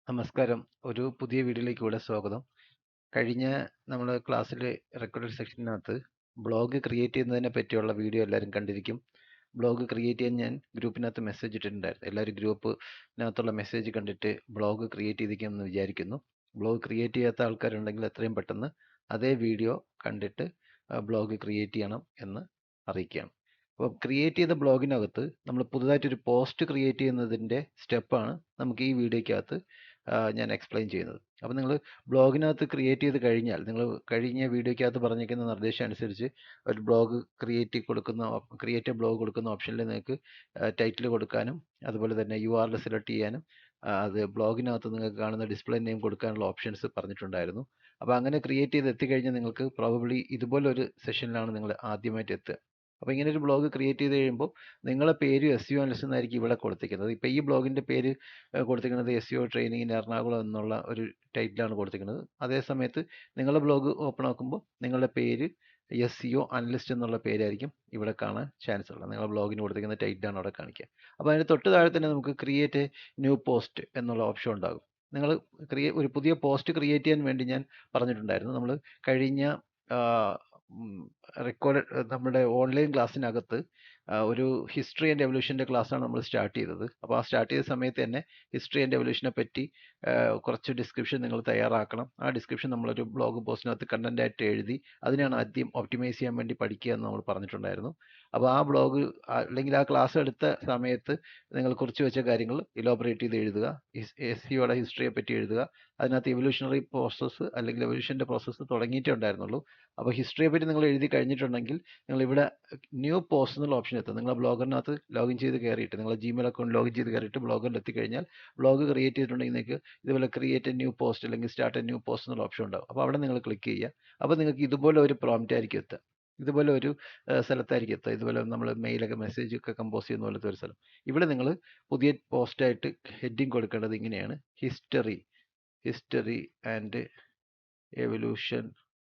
നമസ്കാരം. ഒരു പുതിയ വീഡിയോയിലേക്ക് കൂടെ സ്വാഗതം. കഴിഞ്ഞ നമ്മുടെ ക്ലാസ്സിലെ റെക്കോർഡഡ് സെക്ഷനകത്ത് ബ്ലോഗ് ക്രിയേറ്റ് ചെയ്യുന്നതിനെ പറ്റിയുള്ള വീഡിയോ എല്ലാവരും കണ്ടിരിക്കും. ബ്ലോഗ് ക്രിയേറ്റ് ചെയ്യാൻ ഞാൻ ഗ്രൂപ്പിനകത്ത് മെസ്സേജ് ഇട്ടിട്ടുണ്ടായിരുന്നു. എല്ലാവരും ഗ്രൂപ്പിനകത്തുള്ള മെസ്സേജ് കണ്ടിട്ട് ബ്ലോഗ് ക്രിയേറ്റ് ചെയ്തിരിക്കുമെന്ന് വിചാരിക്കുന്നു. ബ്ലോഗ് ക്രിയേറ്റ് ചെയ്യാത്ത ആൾക്കാരുണ്ടെങ്കിൽ എത്രയും പെട്ടെന്ന് അതേ വീഡിയോ കണ്ടിട്ട് ബ്ലോഗ് ക്രിയേറ്റ് ചെയ്യണം എന്ന് അറിയിക്കുകയാണ്. അപ്പോൾ ക്രിയേറ്റ് ചെയ്ത ബ്ലോഗിനകത്ത് നമ്മൾ പുതുതായിട്ടൊരു പോസ്റ്റ് ക്രിയേറ്റ് ചെയ്യുന്നതിൻ്റെ സ്റ്റെപ്പാണ് നമുക്ക് ഈ വീഡിയോയ്ക്കകത്ത് ഞാൻ എക്സ്പ്ലെയിൻ ചെയ്യുന്നത്. അപ്പോൾ നിങ്ങൾ ബ്ലോഗിനകത്ത് ക്രിയേറ്റ് ചെയ്ത് കഴിഞ്ഞാൽ നിങ്ങൾ കഴിഞ്ഞ വീഡിയോയ്ക്കകത്ത് പറഞ്ഞിരിക്കുന്ന നിർദ്ദേശം അനുസരിച്ച് ഒരു ബ്ലോഗ് ക്രിയേറ്റ് ബ്ലോഗ് കൊടുക്കുന്ന ഓപ്ഷനിൽ നിങ്ങൾക്ക് ടൈറ്റിൽ കൊടുക്കാനും അതുപോലെ തന്നെ URL സെലക്ട് ചെയ്യാനും അത് ബ്ലോഗിനകത്ത് നിങ്ങൾക്ക് കാണുന്ന ഡിസ്പ്ലേ നെയിം കൊടുക്കാനുള്ള ഓപ്ഷൻസ് പറഞ്ഞിട്ടുണ്ടായിരുന്നു. അപ്പോൾ അങ്ങനെ ക്രിയേറ്റ് ചെയ്ത് എത്തിക്കഴിഞ്ഞാൽ നിങ്ങൾക്ക് പ്രോബബ്ലി ഇതുപോലൊരു സെഷനിലാണ് നിങ്ങൾ ആദ്യമായിട്ട് എത്തുക. അപ്പോൾ ഇങ്ങനെ ഒരു ബ്ലോഗ് ക്രിയേറ്റ് ചെയ്ത് കഴിയുമ്പോൾ നിങ്ങളുടെ പേര് SEO അനലിസ്റ്റ് എന്നായിരിക്കും ഇവിടെ കൊടുത്തിരിക്കുന്നത്. ഇപ്പോൾ ഈ ബ്ലോഗിൻ്റെ പേര് കൊടുത്തിരിക്കുന്നത് SEO ട്രെയിനിങ് ഇൻ എറണാകുളം എന്നുള്ള ഒരു ടൈറ്റിലാണ് കൊടുത്തിരിക്കുന്നത്. അതേ സമയത്ത് നിങ്ങളുടെ ബ്ലോഗ് ഓപ്പൺ ആക്കുമ്പോൾ നിങ്ങളുടെ പേര് SEO അനലിസ്റ്റ് എന്നുള്ള പേരായിരിക്കും ഇവിടെ കാണാൻ ചാൻസ് ഉള്ളത്. നിങ്ങളുടെ ബ്ലോഗിന് കൊടുത്തിരിക്കുന്ന ടൈറ്റിലാണ് അവിടെ കാണിക്കുക. അപ്പോൾ അതിന് തൊട്ട് താഴെ തന്നെ നമുക്ക് ക്രിയേറ്റ് എ ന്യൂ പോസ്റ്റ് എന്നുള്ള ഓപ്ഷൻ ഉണ്ടാകും. നിങ്ങൾ ഒരു പുതിയ പോസ്റ്റ് ക്രിയേറ്റ് ചെയ്യാൻ വേണ്ടി ഞാൻ പറഞ്ഞിട്ടുണ്ടായിരുന്നു. നമ്മൾ കഴിഞ്ഞ നമ്മുടെ ഓൺലൈൻ ക്ലാസ്സിനകത്ത് ഒരു ഹിസ്റ്ററി ആൻഡ് എവല്യൂഷൻ്റെ ക്ലാസ്സാണ് നമ്മൾ സ്റ്റാർട്ട് ചെയ്തത്. അപ്പോൾ ആ സ്റ്റാർട്ട് ചെയ്ത സമയത്ത് തന്നെ ഹിസ്റ്ററി ആൻഡ് എവല്യൂഷനെ പറ്റി കുറച്ച് ഡിസ്ക്രിപ്ഷൻ നിങ്ങൾ തയ്യാറാക്കണം. ആ ഡിസ്ക്രിപ്ഷൻ നമ്മളൊരു ബ്ലോഗ് പോസ്റ്റിനകത്ത് കണ്ടൻറ്റായിട്ട് എഴുതി അതിനാണ് ആദ്യം ഒപ്റ്റിമൈസ് ചെയ്യാൻ വേണ്ടി പഠിക്കുക എന്ന് നമ്മൾ പറഞ്ഞിട്ടുണ്ടായിരുന്നു. അപ്പോൾ ആ ബ്ലോഗ് അല്ലെങ്കിൽ ആ ക്ലാസ് എടുത്ത സമയത്ത് നിങ്ങൾ കുറിച്ച് വെച്ച കാര്യങ്ങൾ ഇലോബറേറ്റ് ചെയ്ത് എഴുതുക. SEOയുടെ ഹിസ്റ്ററിയെ പറ്റി എഴുതുക. അതിനകത്ത് എവല്യൂഷണറി പ്രോസസ്സ് അല്ലെങ്കിൽ എവല്യൂഷൻ്റെ പ്രോസസ്സ് തുടങ്ങിയിട്ടേ ഉണ്ടായിരുന്നുള്ളൂ. അപ്പോൾ ഹിസ്റ്ററിയെ പറ്റി നിങ്ങൾ എഴുതി കഴിഞ്ഞിട്ടുണ്ടെങ്കിൽ നിങ്ങൾ ഇവിടെ ന്യൂ പോസ്റ്റ് എന്നുള്ള ഓപ്ഷൻ എത്തും. നിങ്ങൾ ബ്ലോഗറിനകത്ത് ലോഗിൻ ചെയ്ത് കയറിയിട്ട് നിങ്ങളുടെ Gmail അക്കൗണ്ട് ലോഗിൻ ചെയ്ത് കയറിയിട്ട് ബ്ലോഗറിൽ എത്തിക്കഴിഞ്ഞാൽ ബ്ലോഗ് ക്രിയേറ്റ് ചെയ്തിട്ടുണ്ടെങ്കിൽ നിങ്ങൾക്ക് ഇതുപോലെ ക്രിയേറ്റ് എ ന്യൂ പോസ്റ്റ് അല്ലെങ്കിൽ സ്റ്റാർട്ട് എ ന്യൂ പോസ്റ്റ് എന്നുള്ള ഓപ്ഷൻ ഉണ്ടാവും. അപ്പോൾ അവിടെ നിങ്ങൾ ക്ലിക്ക് ചെയ്യുക. അപ്പോൾ നിങ്ങൾക്ക് ഇതുപോലെ ഒരു പ്രോംപ്റ്റ് ആയിരിക്കും എത്തുക. ഇതുപോലെ ഒരു സ്ഥലത്തായിരിക്കും എത്തുക. ഇതുപോലെ നമ്മൾ മെയിലൊക്കെ മെസ്സേജ് ഒക്കെ കമ്പോസ് ചെയ്യുന്ന പോലത്തെ ഒരു സ്ഥലം. ഇവിടെ നിങ്ങൾ പുതിയ പോസ്റ്റായിട്ട് ഹെഡിങ് കൊടുക്കേണ്ടത് ഇങ്ങനെയാണ്: history and evolution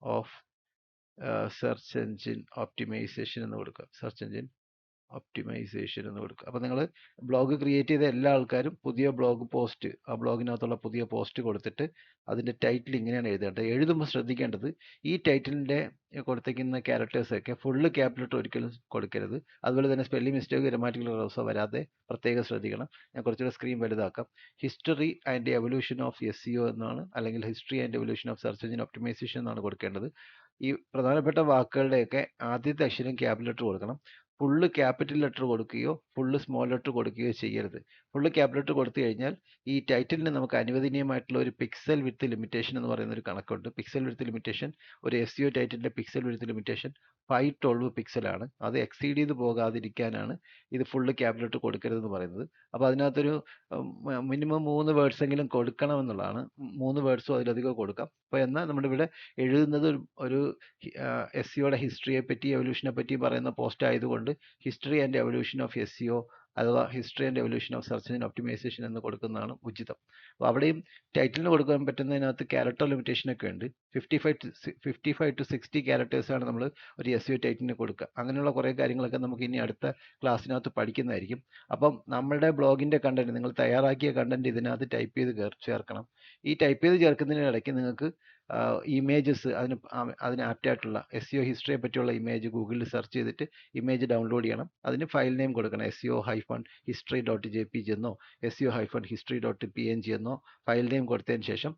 of search engine optimization എന്ന് കൊടുക്കുക. സെർച്ച് എഞ്ചിൻ ഒപ്റ്റിമൈസേഷൻ എന്ന് കൊടുക്കുക. അപ്പോൾ നിങ്ങൾ ബ്ലോഗ് ക്രിയേറ്റ് ചെയ്ത എല്ലാ ആൾക്കാരും പുതിയ ബ്ലോഗ് പോസ്റ്റ് ആ ബ്ലോഗിനകത്തുള്ള പുതിയ പോസ്റ്റ് കൊടുത്തിട്ട് അതിൻ്റെ ടൈറ്റിൽ ഇങ്ങനെയാണ് എഴുതേണ്ടത്. എഴുതുമ്പോൾ ശ്രദ്ധിക്കേണ്ടത് ഈ ടൈറ്റിലിൻ്റെ കൊടുത്തിരിക്കുന്ന ക്യാരക്ടേഴ്സൊക്കെ ഫുള്ള് ക്യാപിറ്റൽ ഒരിക്കലും കൊടുക്കരുത്. അതുപോലെ തന്നെ സ്പെല്ലിംഗ് മിസ്റ്റേക്ക് ഗ്രാമാറ്റിക്കൽ എറേഴ്സോ വരാതെ പ്രത്യേകം ശ്രദ്ധിക്കണം. ഞാൻ കുറച്ചുകൂടെ സ്ക്രീൻ വലുതാക്കാം. History and evolution of SEO എന്നാണ്, അല്ലെങ്കിൽ history and evolution of search engine optimisation എന്നാണ് കൊടുക്കേണ്ടത്. ഈ പ്രധാനപ്പെട്ട വാക്കുകളുടെയൊക്കെ ആദ്യത്തെ അക്ഷരം ക്യാപിറ്റൽ ലെറ്റർ കൊടുക്കണം. ഫുള്ള് ക്യാപിറ്റൽ ലെറ്റർ കൊടുക്കുകയോ ഫുള്ള് സ്മോൾ ലെറ്റർ കൊടുക്കുകയോ ചെയ്യരുത്. ഫുള്ള് ക്യാപിറ്റൽ ലെറ്റർ കൊടുത്തു കഴിഞ്ഞാൽ ഈ ടൈറ്റിലിന് നമുക്ക് അനുവദനീയമായിട്ടുള്ള ഒരു പിക്സൽ വിഡ്ത്ത് ലിമിറ്റേഷൻ എന്ന് പറയുന്ന ഒരു കണക്കുണ്ട്. പിക്സൽ വിഡ്ത്ത് ലിമിറ്റേഷൻ ഒരു SEO ടൈറ്റിലിൻ്റെ പിക്സൽ വിഡ്ത്ത് ലിമിറ്റേഷൻ 512 പിക്സലാണ്. അത് എക്സീഡ് ചെയ്ത് പോകാതിരിക്കാനാണ് ഇത് ഫുള്ള് ക്യാപിറ്റൽ ലെറ്റർ കൊടുക്കരുതെന്ന് പറയുന്നത്. അപ്പോൾ അതിനകത്തൊരു മിനിമം 3 വേർഡ്സ് എങ്കിലും കൊടുക്കണമെന്നുള്ളതാണ്. 3 വേർഡ്സോ അതിലധികം കൊടുക്കാം. അപ്പോൾ എന്നാൽ നമ്മുടെ ഇവിടെ എഴുതുന്നത് ഒരു SEOയുടെ ഹിസ്റ്ററിയെ പറ്റി എവല്യൂഷനെ പറ്റി പറയുന്ന പോസ്റ്റ് ആയതുകൊണ്ട് history and evolution of SEO അഥവാ history and evolution of search engine optimization എന്ന് കൊടുക്കുന്നതാണ് ഉചിതം. അപ്പോൾ അവിടെയും ടൈറ്റിലിന് കൊടുക്കാൻ പറ്റുന്നതിനകത്ത് ക്യാരക്ടർ ലിമിറ്റേഷനൊക്കെ ഉണ്ട്. 55 to 60 ക്യാരക്ടേഴ്സാണ് നമ്മൾ ഒരു SEO ടൈറ്റിലിന് കൊടുക്കുക. അങ്ങനെയുള്ള കുറേ കാര്യങ്ങളൊക്കെ നമുക്ക് ഇനി അടുത്ത ക്ലാസ്സിനകത്ത് പഠിക്കുന്നതായിരിക്കും. അപ്പം നമ്മുടെ ബ്ലോഗിൻ്റെ കണ്ടന്റ്, നിങ്ങൾ തയ്യാറാക്കിയ കണ്ടന്റ് ഇതിനകത്ത് ടൈപ്പ് ചെയ്ത് ചേർക്കണം. ഈ ടൈപ്പ് ചെയ്ത് ചേർക്കുന്നതിനിടയ്ക്ക് നിങ്ങൾക്ക് ഇമേജസ് അതിന് ആപ്റ്റായിട്ടുള്ള SEO ഹിസ്റ്ററിയെ പറ്റിയുള്ള ഇമേജ് ഗൂഗിളിൽ സെർച്ച് ചെയ്തിട്ട് ഇമേജ് ഡൗൺലോഡ് ചെയ്യണം. അതിന് ഫയൽ നെയിം കൊടുക്കണം. SEO-history.jpg എന്നോ SEO-history.png എന്നോ ഫയൽ നെയിം കൊടുത്തതിന് ശേഷം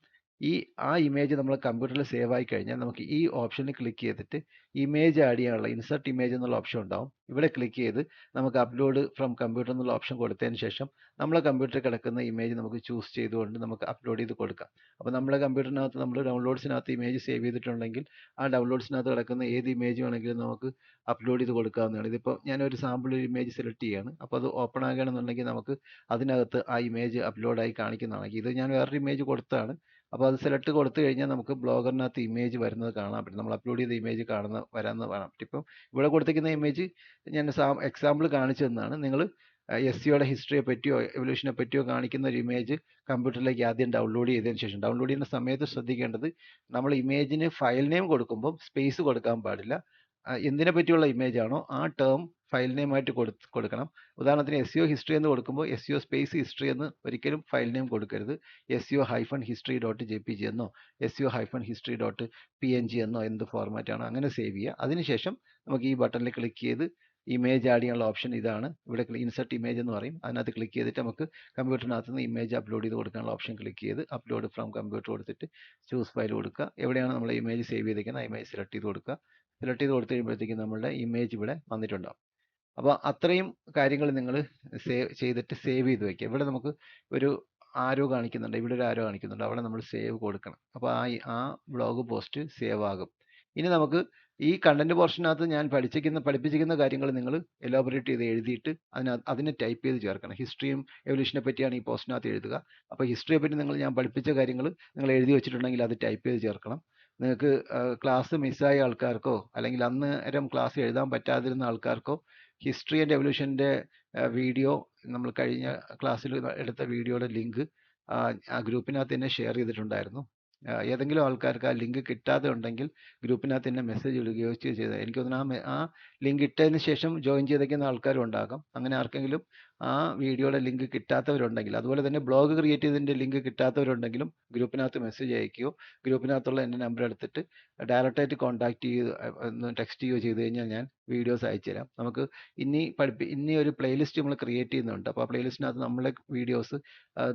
ആ ഇമേജ് നമ്മൾ കമ്പ്യൂട്ടറിൽ സേവ് ആയി കഴിഞ്ഞാൽ നമുക്ക് ഈ ഓപ്ഷനിൽ ക്ലിക്ക് ചെയ്തിട്ട് ഇമേജ് ആഡ് ചെയ്യാനുള്ള ഇൻസർട്ട് ഇമേജ് എന്നുള്ള ഓപ്ഷൻ ഉണ്ടാവും. ഇവിടെ ക്ലിക്ക് ചെയ്ത് നമുക്ക് അപ്ലോഡ് ഫ്രം കമ്പ്യൂട്ടർ എന്നുള്ള ഓപ്ഷൻ കൊടുത്തതിന് ശേഷം നമ്മളെ കമ്പ്യൂട്ടറിൽ കിടക്കുന്ന ഇമേജ് നമുക്ക് ചൂസ് ചെയ്തുകൊണ്ട് നമുക്ക് അപ്ലോഡ് ചെയ്ത് കൊടുക്കാം. അപ്പോൾ നമ്മുടെ കമ്പ്യൂട്ടറിനകത്ത് നമ്മൾ ഡൗൺലോഡ്സിനകത്ത് ഇമേജ് സേവ് ചെയ്തിട്ടുണ്ടെങ്കിൽ ആ ഡൗൺലോഡ്സിനകത്ത് കിടക്കുന്ന ഏത് ഇമേജ് വേണമെങ്കിലും നമുക്ക് അപ്ലോഡ് ചെയ്ത് കൊടുക്കാവുന്നതാണ്. ഇതിപ്പോൾ ഞാനൊരു സാമ്പിൾ ഒരു ഇമേജ് സെലക്ട് ചെയ്യുകയാണ്. അപ്പോൾ അത് ഓപ്പൺ ആകുകയാണെന്നുണ്ടെങ്കിൽ നമുക്ക് അതിനകത്ത് ആ ഇമേജ് അപ്ലോഡായി കാണിക്കുന്നതാണെങ്കിൽ, ഇത് ഞാൻ വേറൊരു ഇമേജ് കൊടുത്തതാണ്. അപ്പോൾ അത് സെലക്ട് കൊടുത്തു കഴിഞ്ഞാൽ നമുക്ക് ബ്ലോഗറിനകത്ത് ഇമേജ് വരുന്നത് കാണാൻ പറ്റും. നമ്മൾ അപ്ലോഡ് ചെയ്ത ഇമേജ് വരാമെന്ന് കാണാൻ പറ്റും. ഇപ്പം ഇവിടെ കൊടുത്തിരിക്കുന്ന ഇമേജ് ഞാൻ എക്സാമ്പിൾ കാണിച്ചു തന്നതാണ്. നിങ്ങൾ SEOയുടെ ഹിസ്റ്ററിയെ പറ്റിയോ എവല്യൂഷനെ പറ്റിയോ കാണിക്കുന്ന ഒരു ഇമേജ് കമ്പ്യൂട്ടറിലേക്ക് ആദ്യം ഡൗൺലോഡ് ചെയ്തതിന് ശേഷം, ഡൗൺലോഡ് ചെയ്യുന്ന സമയത്ത് ശ്രദ്ധിക്കേണ്ടത് നമ്മൾ ഇമേജിന് ഫയൽ നെയിം കൊടുക്കുമ്പോൾ സ്പേസ് കൊടുക്കാൻ പാടില്ല. എന്തിനെ പറ്റിയുള്ള ഇമേജ് ആണോ ആ ടേം ഫയൽ നെയിം ആയിട്ട് കൊടുക്കണം. ഉദാഹരണത്തിന് SEO ഹിസ്റ്ററി എന്ന് കൊടുക്കുമ്പോൾ SEO സ്പേസ് ഹിസ്റ്ററി എന്ന് ഒരിക്കലും ഫയൽ നെയിം കൊടുക്കരുത്. SEO-history.jpg എന്നോ SEO-history.png എന്നോ എന്ത് ഫോർമാറ്റ് ആണോ അങ്ങനെ സേവ് ചെയ്യുക. അതിനുശേഷം നമുക്ക് ഈ ബട്ടണിൽ ക്ലിക്ക് ചെയ്ത് ഇമേജ് ആഡ് ചെയ്യാനുള്ള ഓപ്ഷൻ ഇതാണ്. ഇവിടെ ഇൻസർട്ട് ഇമേജ് എന്ന് പറയും. അതിനകത്ത് ക്ലിക്ക് ചെയ്തിട്ട് നമുക്ക് കമ്പ്യൂട്ടറിനകത്ത് നിന്ന് ഇമേജ് അപ്ലോഡ് ചെയ്ത് കൊടുക്കാനുള്ള ഓപ്ഷൻ ക്ലിക്ക് ചെയ്ത് അപ്ലോഡ് ഫ്രം കമ്പ്യൂട്ടർ കൊടുത്തിട്ട് ചൂസ് ഫയൽ കൊടുക്കുക. എവിടെയാണ് നമ്മൾ ഇമേജ് സേവ് ചെയ്തിരിക്കുന്നത് ആ ഇമേജ് സെലക്ട് ചെയ്ത് കൊടുക്കുക. സെലക്ട് ചെയ്ത് കൊടുത്തു കഴിയുമ്പോഴത്തേക്കും നമ്മളുടെ ഇമേജ് ഇവിടെ വന്നിട്ടുണ്ടാവും. അപ്പോൾ അത്രയും കാര്യങ്ങൾ നിങ്ങൾ ചെയ്തിട്ട് സേവ് ചെയ്ത് വയ്ക്കുക. ഇവിടെ നമുക്ക് ഒരു ആരോ കാണിക്കുന്നുണ്ട്, ഇവിടെ ഒരു ആരോ കാണിക്കുന്നുണ്ട്, അവിടെ നമ്മൾ സേവ് കൊടുക്കണം. അപ്പോൾ ആ ബ്ലോഗ് പോസ്റ്റ് സേവ് ആകും. ഇനി നമുക്ക് ഈ കണ്ടന്റ് പോർഷനകത്ത് ഞാൻ പഠിപ്പിച്ചിരിക്കുന്ന കാര്യങ്ങൾ നിങ്ങൾ എലോബറേറ്റ് ചെയ്ത് എഴുതിയിട്ട് അതിനെ ടൈപ്പ് ചെയ്ത് ചേർക്കണം. ഹിസ്റ്ററിയും എവല്യൂഷനെ പറ്റിയാണ് ഈ പോസ്റ്റിനകത്ത് എഴുതുക. അപ്പോൾ ഹിസ്റ്ററിയെ പറ്റി ഞാൻ പഠിപ്പിച്ച കാര്യങ്ങൾ നിങ്ങൾ എഴുതി വെച്ചിട്ടുണ്ടെങ്കിൽ അത് ടൈപ്പ് ചെയ്ത് ചേർക്കണം. നിങ്ങൾക്ക് ക്ലാസ് മിസ്സായ ആൾക്കാർക്കോ അല്ലെങ്കിൽ അന്നേരം ക്ലാസ് എഴുതാൻ പറ്റാതിരുന്ന ആൾക്കാർക്കോ ഹിസ്റ്ററി ആൻഡ് എവല്യൂഷൻ്റെ വീഡിയോ നമ്മൾ കഴിഞ്ഞ ക്ലാസ്സിൽ എടുത്ത വീഡിയോയുടെ ലിങ്ക് ആ ഗ്രൂപ്പിനകത്ത് തന്നെ ഷെയർ ചെയ്തിട്ടുണ്ടായിരുന്നു. ഏതെങ്കിലും ആൾക്കാർക്ക് ആ ലിങ്ക് കിട്ടാതെ ഉണ്ടെങ്കിൽ ഗ്രൂപ്പിനകത്ത് തന്നെ മെസ്സേജ് ഇടുകയോ ചെയ്തത്. എനിക്ക് തോന്നുന്നു ആ ലിങ്ക് ഇട്ടതിന് ശേഷം ജോയിൻ ചെയ്തേക്കുന്ന ആൾക്കാരും ഉണ്ടാകാം. അങ്ങനെ ആർക്കെങ്കിലും ആ വീഡിയോയുടെ ലിങ്ക് കിട്ടാത്തവരുണ്ടെങ്കിൽ, അതുപോലെ തന്നെ ബ്ലോഗ് ക്രിയേറ്റ് ചെയ്തതിൻ്റെ ലിങ്ക് കിട്ടാത്തവരുണ്ടെങ്കിലും ഗ്രൂപ്പിനകത്ത് മെസ്സേജ് അയക്കുകയോ ഗ്രൂപ്പിനകത്തുള്ള എൻ്റെ നമ്പർ എടുത്തിട്ട് ഡയറക്റ്റായിട്ട് കോൺടാക്ട് ചെയ്ത് ടെക്സ്റ്റ് ചെയ്യുകയോ ചെയ്ത് കഴിഞ്ഞാൽ ഞാൻ വീഡിയോസ് അയച്ചു തരാം. നമുക്ക് ഇനി ഒരു പ്ലേലിസ്റ്റ് നമ്മൾ ക്രിയേറ്റ് ചെയ്യുന്നുണ്ട്. അപ്പോൾ ആ പ്ലേലിസ്റ്റിനകത്ത് നമ്മളെ വീഡിയോസ്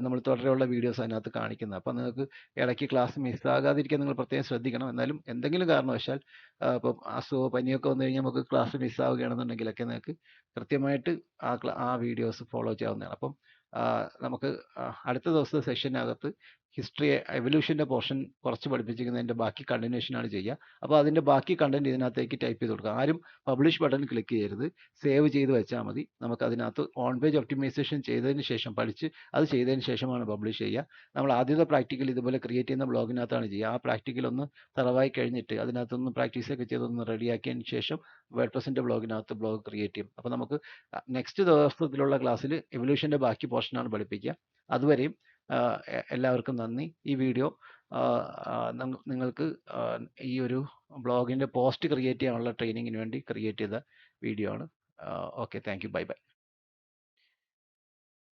നമ്മൾ തുടരെയുള്ള വീഡിയോസ് അതിനകത്ത് കാണിക്കുന്നത്. അപ്പോൾ നിങ്ങൾക്ക് ഇടയ്ക്ക് ക്ലാസ് മിസ്സാകാതിരിക്കാൻ നിങ്ങൾ പ്രത്യേകം ശ്രദ്ധിക്കണം. എന്നാലും എന്തെങ്കിലും കാരണവശാൽ ഇപ്പം അസുഖമോ പനിയൊക്കെ വന്നു കഴിഞ്ഞാൽ നമുക്ക് ക്ലാസ് മിസ്സാവുകയാണെന്നുണ്ടെങ്കിലൊക്കെ നിങ്ങൾക്ക് കൃത്യമായിട്ട് ആ വീഡിയോസ് ഫോളോ ചെയ്യാവുന്നതാണ്. അപ്പം നമുക്ക് അടുത്ത ദിവസത്തെ സെഷനകത്ത് ഹിസ്റ്ററി എവല്യൂഷൻ്റെ പോർഷൻ കുറച്ച് പഠിപ്പിച്ചിരിക്കുന്നതിൻ്റെ ബാക്കി കണ്ടിന്യൂഷനാണ് ചെയ്യുക. അപ്പോൾ അതിൻ്റെ ബാക്കി കണ്ടന്റ് ഇതിനകത്തേക്ക് ടൈപ്പ് ചെയ്ത് കൊടുക്കുക. ആരും പബ്ലിഷ് ബട്ടൺ ക്ലിക്ക് ചെയ്യരുത്, സേവ് ചെയ്ത് വെച്ചാൽ മതി. നമുക്ക് അതിനകത്ത് ഓൺ പേജ് ഒപ്റ്റിമൈസേഷൻ ചെയ്തതിന് ശേഷം അത് ചെയ്തതിന് ശേഷമാണ് പബ്ലിഷ് ചെയ്യുക. നമ്മൾ ആദ്യത്തെ പ്രാക്ടിക്കൽ ഇതുപോലെ ക്രിയേറ്റ് ചെയ്യുന്ന ബ്ലോഗിനകത്താണ് ചെയ്യുക. ആ പ്രാക്ടിക്കൽ ഒന്ന് തറവായി കഴിഞ്ഞിട്ട് അതിനകത്തൊന്ന് പ്രാക്ടീസൊക്കെ ചെയ്തൊന്ന് റെഡിയാക്കിയതിന് ശേഷം വേർഡ്പ്രസിൻ്റെ ബ്ലോഗിനകത്ത് ബ്ലോഗ് ക്രിയേറ്റ് ചെയ്യും. അപ്പോൾ നമുക്ക് നെക്സ്റ്റ് ദിവസത്തിലുള്ള ക്ലാസ്സിൽ എവല്യൂഷൻ്റെ ബാക്കി പോർഷനാണ് പഠിപ്പിക്കുക. അതുവരെയും എല്ലാവർക്കും നന്ദി. ഈ വീഡിയോ നിങ്ങൾക്ക് ഈ ഒരു ബ്ലോഗിൻ്റെ പോസ്റ്റ് ക്രിയേറ്റ് ചെയ്യാനുള്ള ട്രെയിനിങ്ങിന് വേണ്ടി ക്രിയേറ്റ് ചെയ്ത വീഡിയോ ആണ്. Okay, thank you, bye bye.